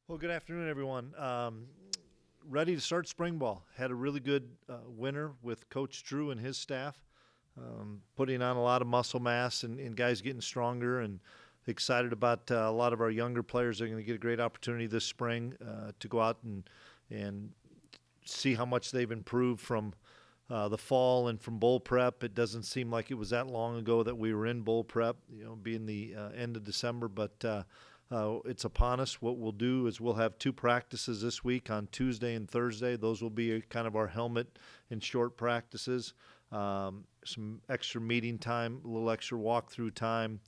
Well, good afternoon, everyone. Ready to start spring ball. Had a really good winter with Coach Drew and his staff, putting on a lot of muscle mass and guys getting stronger, and excited about a lot of our younger players are going to get a great opportunity this spring to go out and see how much they've improved from the fall and from bowl prep. It doesn't seem like it was that long ago that we were in bowl prep, being the end of December, but it's upon us. What we'll do is we'll have two practices this week on Tuesday and Thursday. Those will be kind of our helmet and short practices. Some extra meeting time, a little extra walkthrough time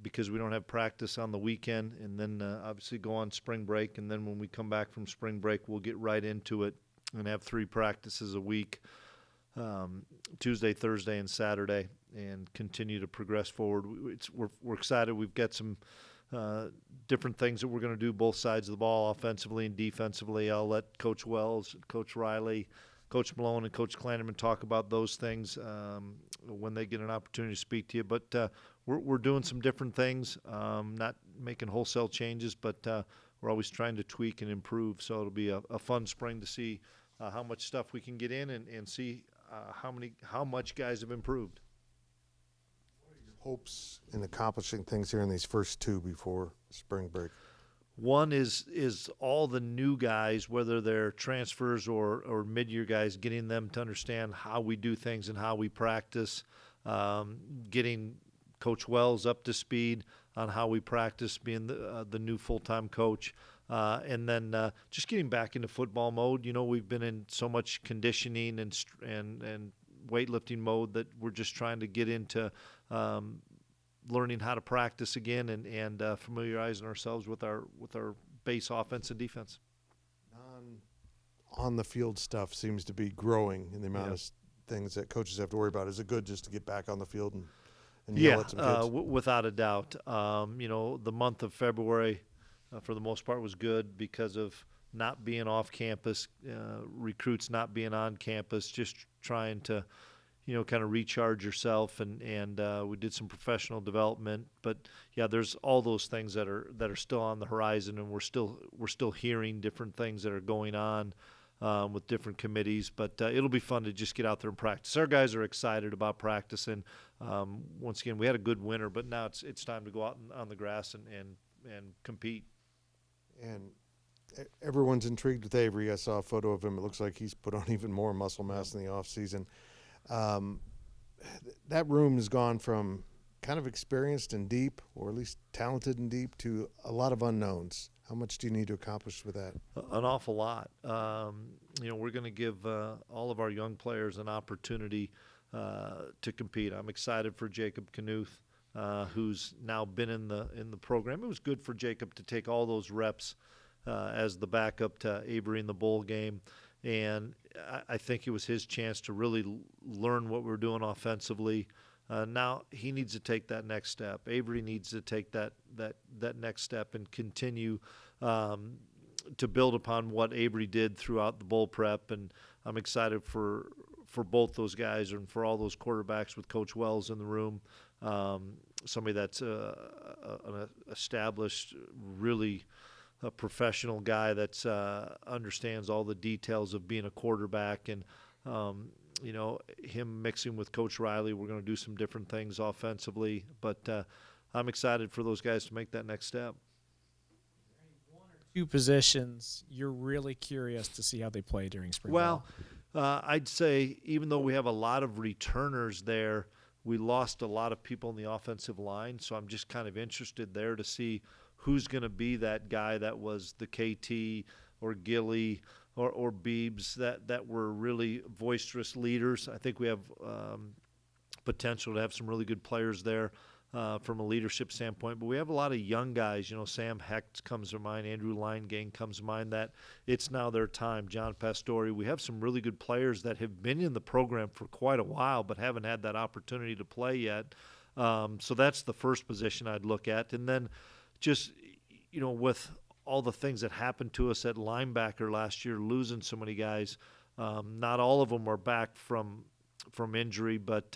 because we don't have practice on the weekend, and then obviously go on spring break. And then when we come back from spring break, we'll get right into it and have three practices a week, Tuesday, Thursday, and Saturday, and continue to progress forward. We're excited. We've got some different things that we're going to do both sides of the ball, offensively and defensively. I'll let Coach Wells, Coach Riley, Coach Malone, and Coach Klieman talk about those things when they get an opportunity to speak to you. But we're doing some different things, not making wholesale changes, but we're always trying to tweak and improve. So it'll be a fun spring to see how much stuff we can get in and see how much guys have improved. Hopes in accomplishing things here in these first two before spring break? One is all the new guys, whether they're transfers or mid-year guys, getting them to understand how we do things and how we practice, getting Coach Wells up to speed on how we practice, being the new full-time coach, and then just getting back into football mode. We've been in so much conditioning and weightlifting mode that we're just trying to get into learning how to practice again and familiarizing ourselves with our base offense and defense. On the field stuff seems to be growing in the amount of things that coaches have to worry about. Is it good just to get back on the field and yell at some kids? Without a doubt. The month of February, for the most part, was good because of not being off campus, recruits not being on campus, just trying to kind of recharge yourself, and we did some professional development. But there's all those things that are still on the horizon, and we're still hearing different things that are going on with different committees. But it'll be fun to just get out there and practice. Our guys are excited about practicing. Once again, we had a good winter, but now it's time to go out on the grass and compete. And everyone's intrigued with Avery. I saw a photo of him. It looks like he's put on even more muscle mass in the off season. That room has gone from kind of experienced and deep, or at least talented and deep, to a lot of unknowns. How much do you need to accomplish with that? An awful lot. We're going to give all of our young players an opportunity to compete. I'm excited for Jacob Knuth, who's now been in the program. It was good for Jacob to take all those reps as the backup to Avery in the bowl game. And I think it was his chance to really learn what we're doing offensively. Now he needs to take that next step. Avery needs to take that next step and continue to build upon what Avery did throughout the bowl prep. And I'm excited for both those guys and for all those quarterbacks with Coach Wells in the room. Somebody that's an established, really a professional guy that understands all the details of being a quarterback, and him mixing with Coach Riley. We're going to do some different things offensively, but I'm excited for those guys to make that next step. One or two positions you're really curious to see how they play during spring ball? I'd say even though we have a lot of returners there, we lost a lot of people in the offensive line, so I'm just kind of interested there to see who's going to be that guy that was the KT or Gilly or Beebs that were really boisterous leaders. I think we have potential to have some really good players there from a leadership standpoint. But we have a lot of young guys. Sam Hecht comes to mind. Andrew Linegang comes to mind, that it's now their time. John Pastore. We have some really good players that have been in the program for quite a while but haven't had that opportunity to play yet. So that's the first position I'd look at. And then just, with all the things that happened to us at linebacker last year, losing so many guys, not all of them are back from injury, but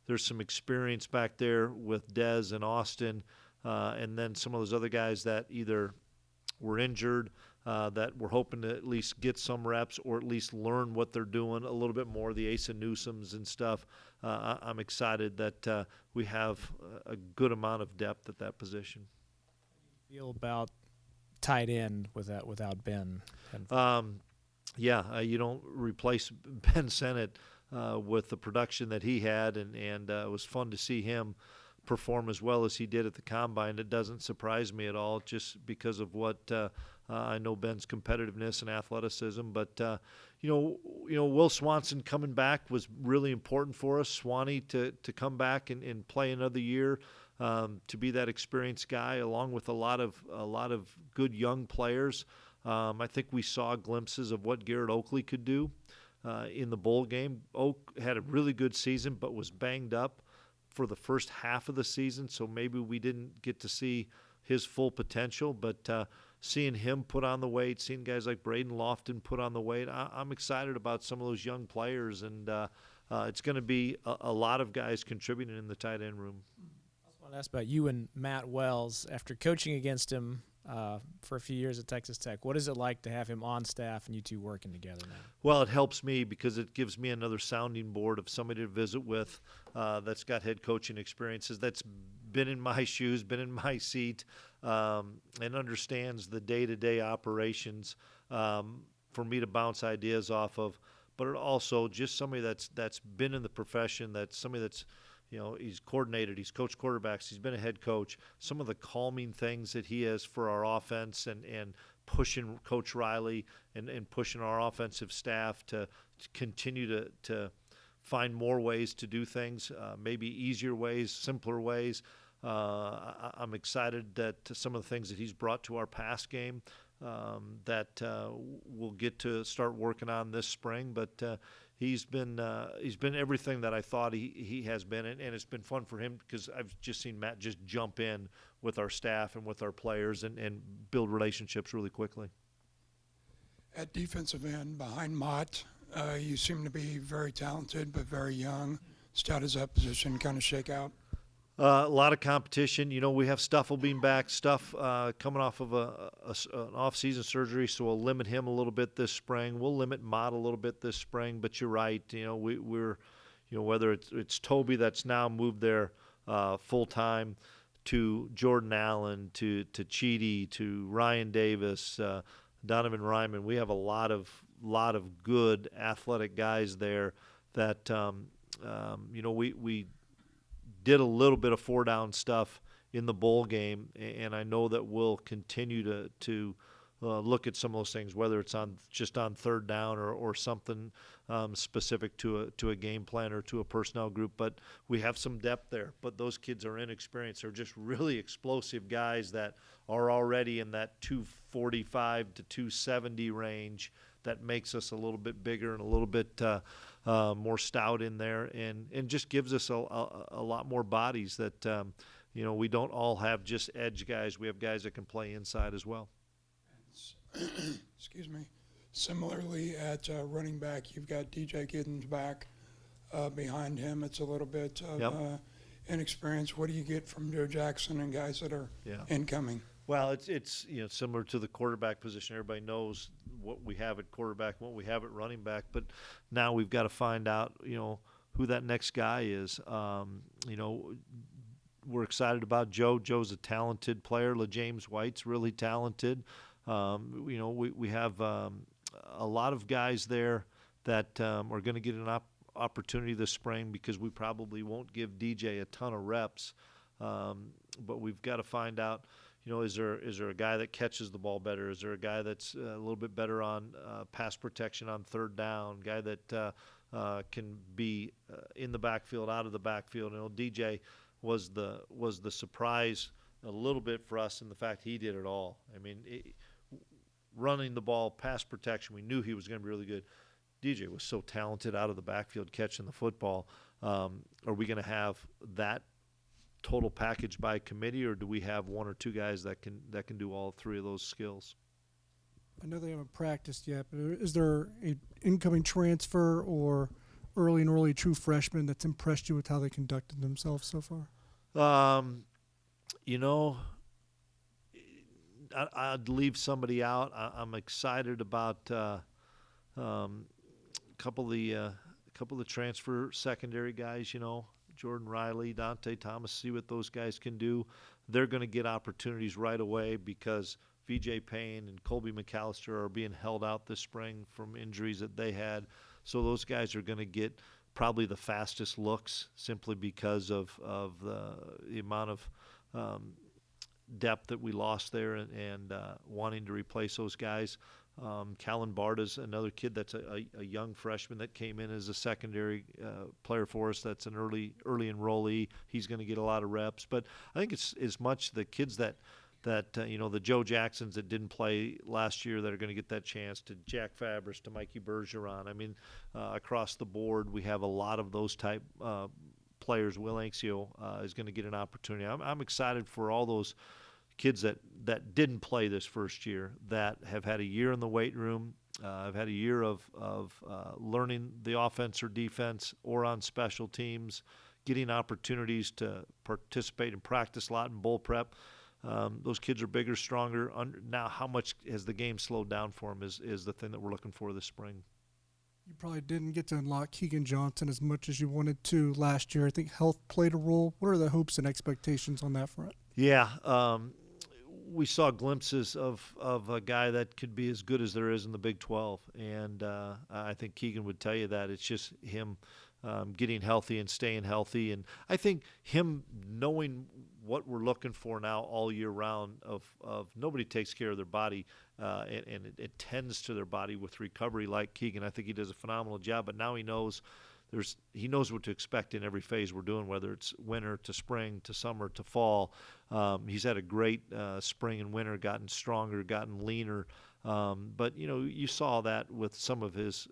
there's some experience back there with Dez and Austin, and then some of those other guys that either were injured, that we're hoping to at least get some reps or at least learn what they're doing a little bit more, the Asa Newsoms and stuff. I'm excited that we have a good amount of depth at that position. Feel about tight end without Ben? You don't replace Ben Sennett with the production that he had, and it was fun to see him perform as well as he did at the Combine. It doesn't surprise me at all just because of what I know Ben's competitiveness and athleticism. But, Will Swanson coming back was really important for us. Swanee to come back and play another year, to be that experienced guy along with a lot of good young players. I think we saw glimpses of what Garrett Oakley could do in the bowl game. Oak had a really good season but was banged up for the first half of the season, so maybe we didn't get to see his full potential. But seeing him put on the weight, seeing guys like Braden Lofton put on the weight, I'm excited about some of those young players, and it's going to be a lot of guys contributing in the tight end room. I just want to ask about you and Matt Wells. After coaching against him for a few years at Texas Tech, what is it like to have him on staff and you two working together now? Well, it helps me because it gives me another sounding board of somebody to visit with that's got head coaching experiences, that's been in my shoes, been in my seat, and understands the day-to-day operations for me to bounce ideas off of. But it also just somebody that's been in the profession, that's somebody that's he's coordinated, he's coached quarterbacks, he's been a head coach. Some of the calming things that he has for our offense and pushing Coach Riley and pushing our offensive staff to continue to find more ways to do things, maybe easier ways, simpler ways. I'm excited that some of the things that he's brought to our pass game that we'll get to start working on this spring. But he's been everything that I thought he has been, and it's been fun for him because I've just seen Matt just jump in with our staff and with our players and build relationships really quickly. At defensive end, behind Mott, you seem to be very talented but very young. Just how does that position kind of shake out? A lot of competition. We have Stuffle being back. Stuff coming off of an off-season surgery, so we'll limit him a little bit this spring. We'll limit Mott a little bit this spring. But you're right. We're whether it's Toby that's now moved there full time, to Jordan Allen, to Cheedy, to Ryan Davis, Donovan Ryman. We have a lot of good athletic guys there that we did a little bit of four-down stuff in the bowl game, and I know that we'll continue to look at some of those things, whether it's just on third down or something specific to a game plan or to a personnel group. But we have some depth there. But those kids are inexperienced. They're just really explosive guys that are already in that 245 to 270 range. That makes us a little bit bigger and a little bit more stout in there, and just gives us a lot more bodies that we don't all have just edge guys. We have guys that can play inside as well. Excuse me. Similarly, at running back, you've got DJ Giddens back. Behind him, it's a little bit of inexperience. What do you get from Joe Jackson and guys that are incoming? Well, it's similar to the quarterback position. Everybody knows what we have at quarterback, what we have at running back, but now we've got to find out who that next guy is. We're excited about Joe. Joe's a talented player. LaJames White's really talented. We have a lot of guys there that are going to get an opportunity this spring because we probably won't give DJ a ton of reps, but we've got to find out. Is there a guy that catches the ball better? Is there a guy that's a little bit better on pass protection on third down? Guy that can be in the backfield, out of the backfield. DJ was the surprise a little bit for us in the fact he did it all. I mean, running the ball, pass protection, we knew he was going to be really good. DJ was so talented out of the backfield catching the football. Are we going to have that total package by committee, or do we have one or two guys that can do all three of those skills? I know they haven't practiced yet, but is there an incoming transfer or early true freshman that's impressed you with how they conducted themselves so far? I'd leave somebody out. I'm excited about couple of the transfer secondary guys. Jordan Riley, Dante Thomas. See what those guys can do. They're going to get opportunities right away because VJ Payne and Colby McAllister are being held out this spring from injuries that they had. So those guys are going to get probably the fastest looks simply because of the amount of depth that we lost there and wanting to replace those guys. Callan Barda's another kid that's a young freshman that came in as a secondary player for us. That's an early enrollee. He's going to get a lot of reps. But I think it's as much the kids that the Joe Jacksons that didn't play last year that are going to get that chance, to Jack Fabris, to Mikey Bergeron. I mean, across the board, we have a lot of those type players. Will Anxio is going to get an opportunity. I'm excited for all those kids that didn't play this first year, that have had a year in the weight room, have had a year of learning the offense or defense or on special teams, getting opportunities to participate and practice a lot in bowl prep. Those kids are bigger, stronger. Now, how much has the game slowed down for them is the thing that we're looking for this spring. You probably didn't get to unlock Keegan Johnson as much as you wanted to last year. I think health played a role. What are the hopes and expectations on that front? Yeah, we saw glimpses of a guy that could be as good as there is in the Big 12, and I think Keegan would tell you that. It's just him getting healthy and staying healthy, and I think him knowing what we're looking for now all year round of nobody takes care of their body and it tends to their body with recovery like Keegan. I think he does a phenomenal job, but now he knows what to expect in every phase we're doing, whether it's winter to spring to summer to fall. He's had a great spring and winter, gotten stronger, gotten leaner. But you saw that with some of his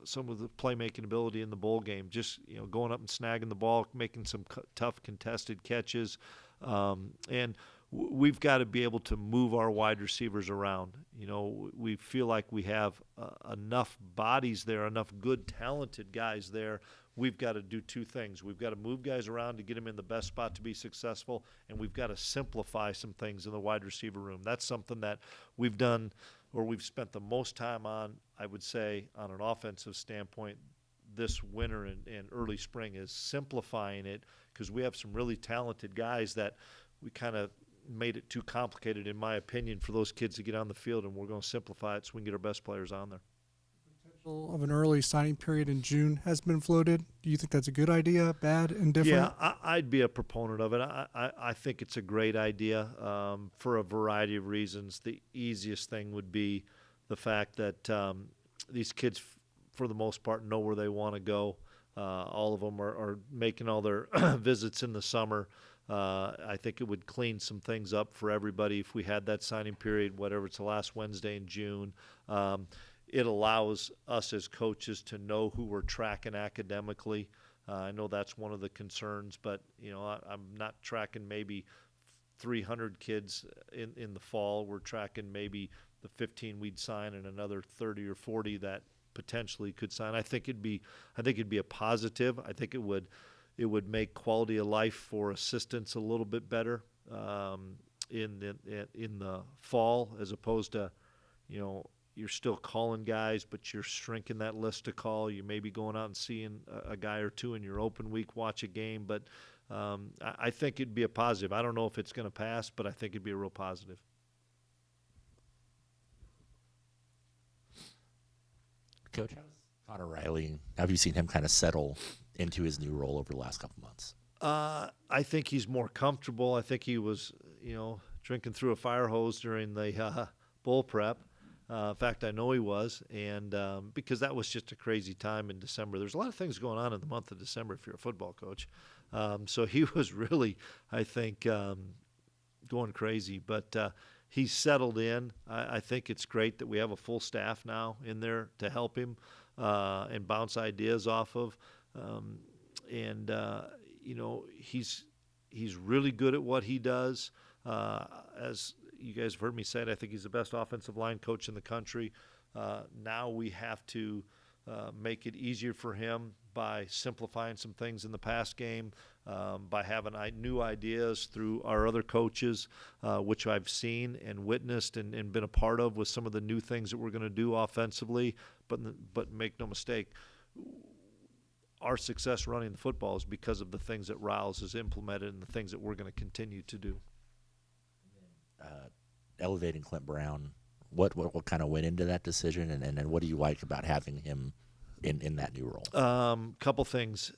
some of the playmaking ability in the bowl game, just going up and snagging the ball, making some tough contested catches, and we've got to be able to move our wide receivers around. We feel like we have enough bodies there, enough good, talented guys there. We've got to do two things. We've got to move guys around to get them in the best spot to be successful, and we've got to simplify some things in the wide receiver room. That's something that we've done, or we've spent the most time on, I would say, on an offensive standpoint this winter and early spring, is simplifying it, because we have some really talented guys that we kind of made it too complicated, in my opinion, for those kids to get on the field, and we're going to simplify it so we can get our best players on there. Potential of an early signing period in June has been floated. Do you think that's a good idea, bad, indifferent? Yeah, I'd be a proponent of it. I think it's a great idea for a variety of reasons. The easiest thing would be the fact that these kids, for the most part, know where they want to go. All of them are making all their visits in the summer. I think it would clean some things up for everybody if we had that signing period, whatever it's the last Wednesday in June. It allows us as coaches to know who we're tracking academically. I know that's one of the concerns, but I'm not tracking maybe 300 kids in the fall. We're tracking maybe the 15 we'd sign and another 30 or 40 that potentially could sign. I think it'd be a positive. I think it would make quality of life for assistants a little bit better in the fall, as opposed to you're still calling guys, but you're shrinking that list to call. You may be going out and seeing a guy or two in your open week, watch a game, but I think it'd be a positive. I don't know if it's going to pass, but I think it'd be a real positive. Coach, Connor Riley, have you seen him kind of settle into his new role over the last couple months? I think he's more comfortable. I think he was, drinking through a fire hose during the bowl prep. In fact, I know he was, and because that was just a crazy time in December. There's a lot of things going on in the month of December if you're a football coach. So he was really, I think, going crazy. But he's settled in. I think it's great that we have a full staff now in there to help him and bounce ideas off of. He's really good at what he does. As you guys have heard me say it, I think he's the best offensive line coach in the country. Now we have to make it easier for him by simplifying some things in the pass game, by having new ideas through our other coaches, which I've seen and witnessed and been a part of with some of the new things that we're going to do offensively. But make no mistake, our success running the football is because of the things that Riles has implemented and the things that we're going to continue to do. Elevating Clint Brown, what kind of went into that decision, and what do you like about having him in that new role? Couple things.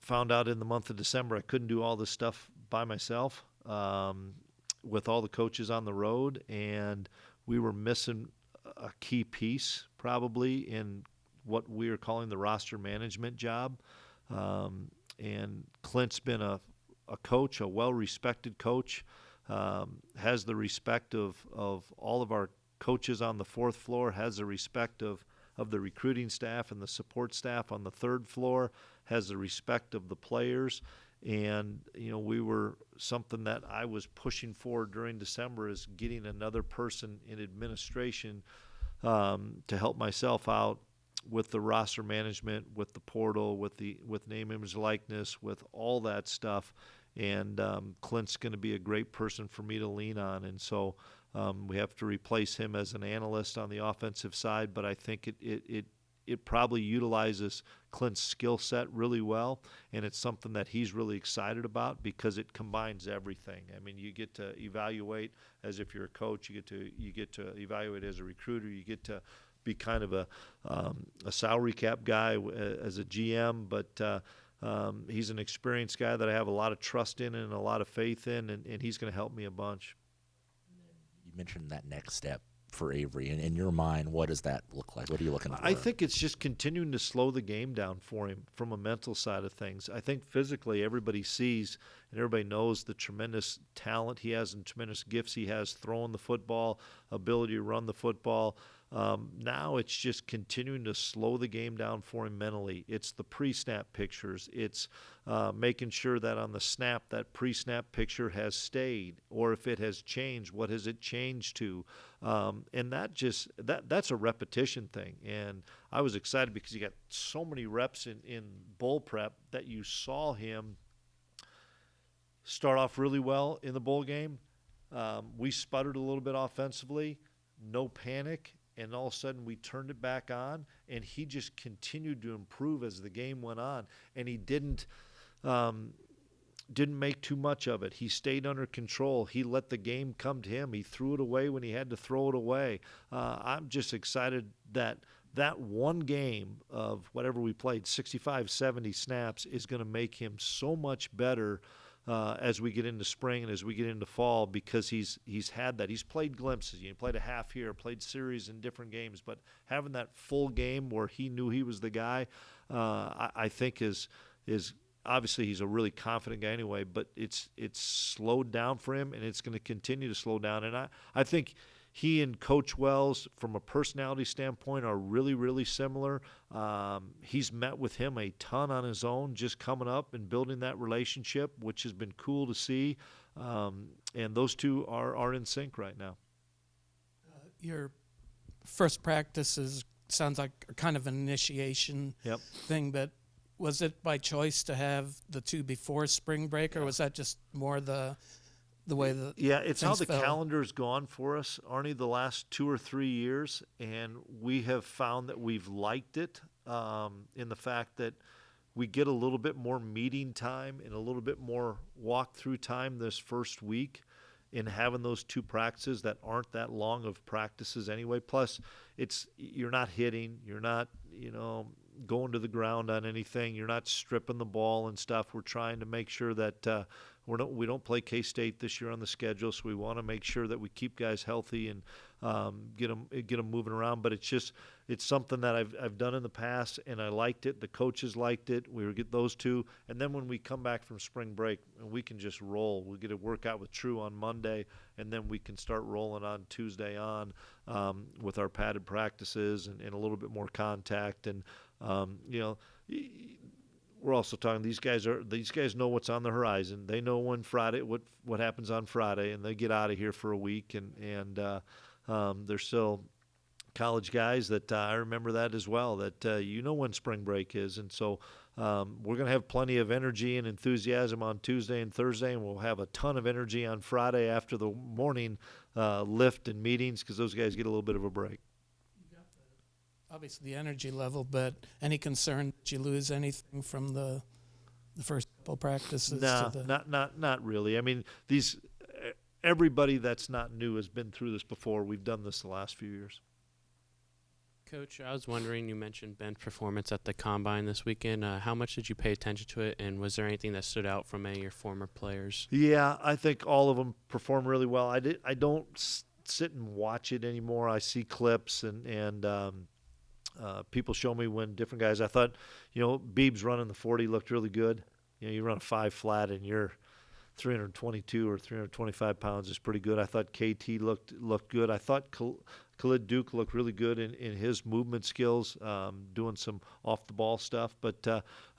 Found out in the month of December I couldn't do all this stuff by myself with all the coaches on the road, and we were missing a key piece probably in what we are calling the roster management job. And Clint's been a coach, a well-respected coach, has the respect of all of our coaches on the fourth floor, has the respect of the recruiting staff and the support staff on the third floor, has the respect of the players. And, we were something that I was pushing for during December is getting another person in administration to help myself out with the roster management, with the portal, with name, image, likeness, with all that stuff. And Clint's going to be a great person for me to lean on. And so we have to replace him as an analyst on the offensive side, but I think it probably utilizes Clint's skill set really well, and it's something that he's really excited about because it combines everything. I mean, you get to evaluate as if you're a coach, you get to evaluate as a recruiter, you get to be kind of a salary cap guy as a GM, but he's an experienced guy that I have a lot of trust in and a lot of faith in, and he's going to help me a bunch. You mentioned that next step for Avery. In your mind, what does that look like? What are you looking for? I think it's just continuing to slow the game down for him from a mental side of things. I think physically everybody sees and everybody knows the tremendous talent he has and tremendous gifts he has throwing the football, ability to run the football. Now it's just continuing to slow the game down for him mentally. It's the pre-snap pictures. It's making sure that on the snap, that pre-snap picture has stayed, or if it has changed, what has it changed to? And that's a repetition thing. And I was excited because he got so many reps in bowl prep that you saw him start off really well in the bowl game. We sputtered a little bit offensively, no panic. And all of a sudden we turned it back on, and he just continued to improve as the game went on. And he didn't make too much of it. He stayed under control. He let the game come to him. He threw it away when he had to throw it away. I'm just excited that one game of whatever we played, 65, 70 snaps, is going to make him so much better as we get into spring and as we get into fall, because he's had that. He's played glimpses. He played a half here, played series in different games, but having that full game where he knew he was the guy, I think is obviously he's a really confident guy anyway, but it's slowed down for him, and it's going to continue to slow down. And I think he and Coach Wells, from a personality standpoint, are really, really similar. He's met with him a ton on his own, just coming up and building that relationship, which has been cool to see. And those two are in sync right now. Your first practice sounds like kind of an initiation thing, but was it by choice to have the two before spring break, or was that just more the way that it's how the fell? calendar's gone for us, Arnie, the last 2 or 3 years, and we have found that we've liked it in the fact that we get a little bit more meeting time and a little bit more walk-through time this first week in having those two practices that aren't that long of practices anyway. Plus, you're not hitting, you're not, going to the ground on anything, you're not stripping the ball and stuff. We're trying to make sure that we don't play K-State this year on the schedule, so we want to make sure that we keep guys healthy and get them moving around. But it's something that I've done in the past, and I liked it. The coaches liked it. We would get those two, and then when we come back from spring break, we can just roll. We get a workout with True on Monday, and then we can start rolling on Tuesday on with our padded practices and a little bit more contact. And we're also talking. These guys know what's on the horizon. They know when Friday, what happens on Friday, and they get out of here for a week, and they're still college guys that I remember that as well, that when spring break is. And so we're going to have plenty of energy and enthusiasm on Tuesday and Thursday, and we'll have a ton of energy on Friday after the morning lift and meetings because those guys get a little bit of a break. Obviously, the energy level, but any concern that you lose anything from the first couple practices? No, not really. I mean, everybody that's not new has been through this before. We've done this the last few years. Coach, I was wondering, you mentioned Ben's performance at the Combine this weekend. How much did you pay attention to it, and was there anything that stood out from any of your former players? Yeah, I think all of them performed really well. I don't sit and watch it anymore. I see clips and people show me when different guys. I thought, Beebs running the 40 looked really good. You run a 5 flat and you're 322 or 325 pounds is pretty good. I thought KT looked good. I thought Khalid Duke looked really good in his movement skills, doing some off-the-ball stuff. But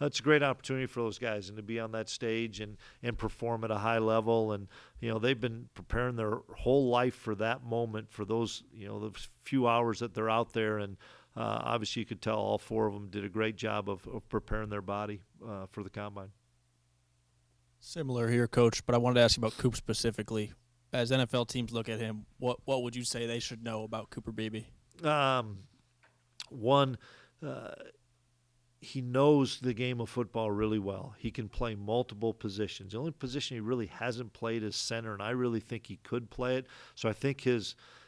it's a great opportunity for those guys and to be on that stage and perform at a high level. And, they've been preparing their whole life for that moment, for those, those few hours that they're out there. And obviously you could tell all 4 of them did a great job of preparing their body for the Combine. Similar here, Coach, but I wanted to ask you about Coop specifically. As NFL teams look at him, what would you say they should know about Cooper Beebe? One, he knows the game of football really well. He can play multiple positions. The only position he really hasn't played is center, and I really think he could play it. So I think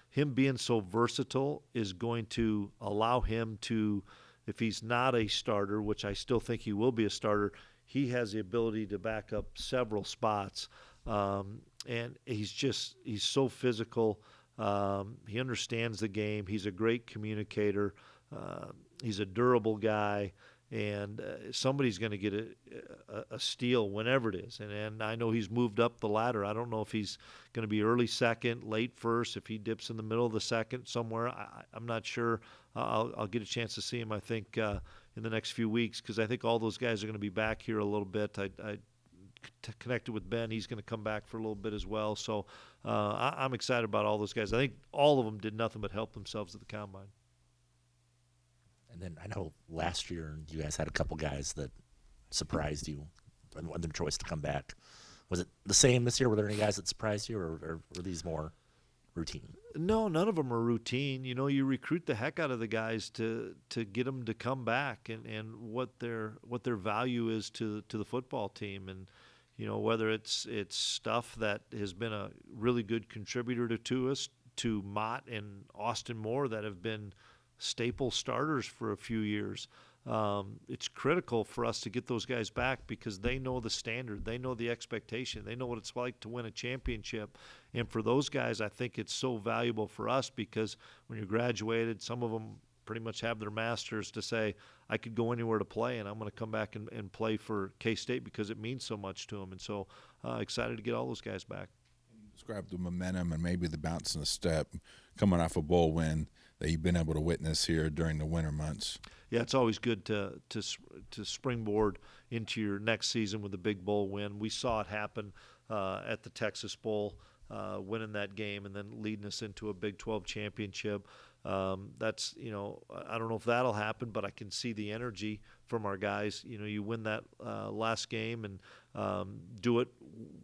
him being so versatile is going to allow him to, if he's not a starter, which I still think he will be a starter, he has the ability to back up several spots. And he's so physical. He understands the game. He's a great communicator. He's a durable guy. And somebody's going to get a steal whenever it is. And I know he's moved up the ladder. I don't know if he's going to be early second, late first, if he dips in the middle of the second somewhere. I'm not sure. I'll get a chance to see him, I think, in the next few weeks because I think all those guys are going to be back here a little bit. I connected with Ben. He's going to come back for a little bit as well. So I'm excited about all those guys. I think all of them did nothing but help themselves at the Combine. And then I know last year you guys had a couple guys that surprised you and their choice to come back. Was it the same this year? Were there any guys that surprised you, or were these more routine? No, none of them are routine. You recruit the heck out of the guys to get them to come back and what their value is to the football team. And whether it's stuff that has been a really good contributor to us, to Mott and Austin Moore that have been staple starters for a few years. It's critical for us to get those guys back because they know the standard, they know the expectation, they know what it's like to win a championship. And for those guys, I think it's so valuable for us because when you're graduated, some of them pretty much have their masters to say, I could go anywhere to play and I'm going to come back and play for K-State because it means so much to them. And so excited to get all those guys back. Describe the momentum and maybe the bounce in the step coming off a bowl win that you've been able to witness here during the winter months. Yeah, it's always good to springboard into your next season with a big bowl win. We saw it happen at the Texas Bowl, winning that game and then leading us into a Big 12 championship. That's, I don't know if that'll happen, but I can see the energy from our guys. You win that last game and do it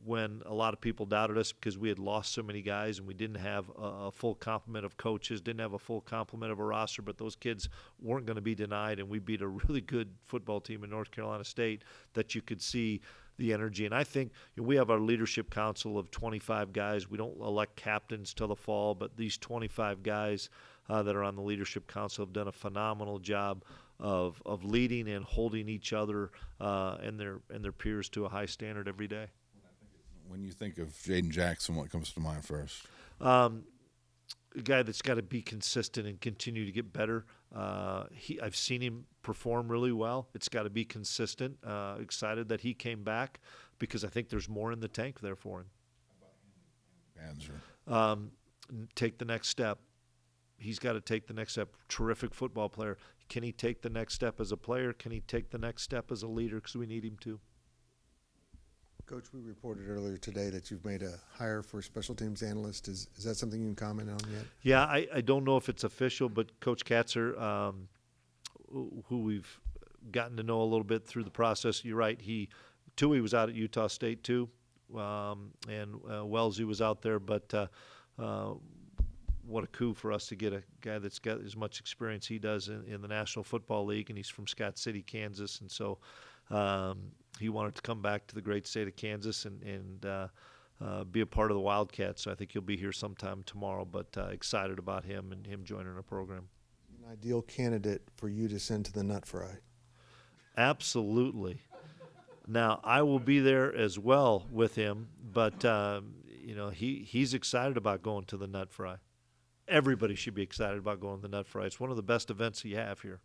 when a lot of people doubted us because we had lost so many guys and we didn't have a full complement of coaches, didn't have a full complement of a roster, but those kids weren't going to be denied, and we beat a really good football team in North Carolina State that you could see the energy. And I think we have our leadership council of 25 guys. We don't elect captains till the fall, but these 25 guys that are on the leadership council have done a phenomenal job of leading and holding each other and their peers to a high standard every day. When you think of Jaden Jackson, what comes to mind first? A guy that's got to be consistent and continue to get better. I've seen him perform really well. It's got to be consistent. Excited that he came back because I think there's more in the tank there for him. Take the next step. He's got to take the next step. Terrific football player. Can he take the next step as a player? Can he take the next step as a leader? Because we need him to. Coach, we reported earlier today that you've made a hire for special teams analyst. Is that something you can comment on yet? Yeah, I don't know if it's official, but Coach Katzer, who we've gotten to know a little bit through the process, you're right. Tui was out at Utah State too, and Wellesley was out there. But what a coup for us to get a guy that's got as much experience he does in the National Football League, and he's from Scott City, Kansas, and so he wanted to come back to the great state of Kansas and be a part of the Wildcats. So I think he'll be here sometime tomorrow, but excited about him and him joining our program. An ideal candidate for you to send to the Nut Fry. Absolutely. Now, I will be there as well with him, but, he's excited about going to the Nut Fry. Everybody should be excited about going to the Nut Fry. It's one of the best events you have here.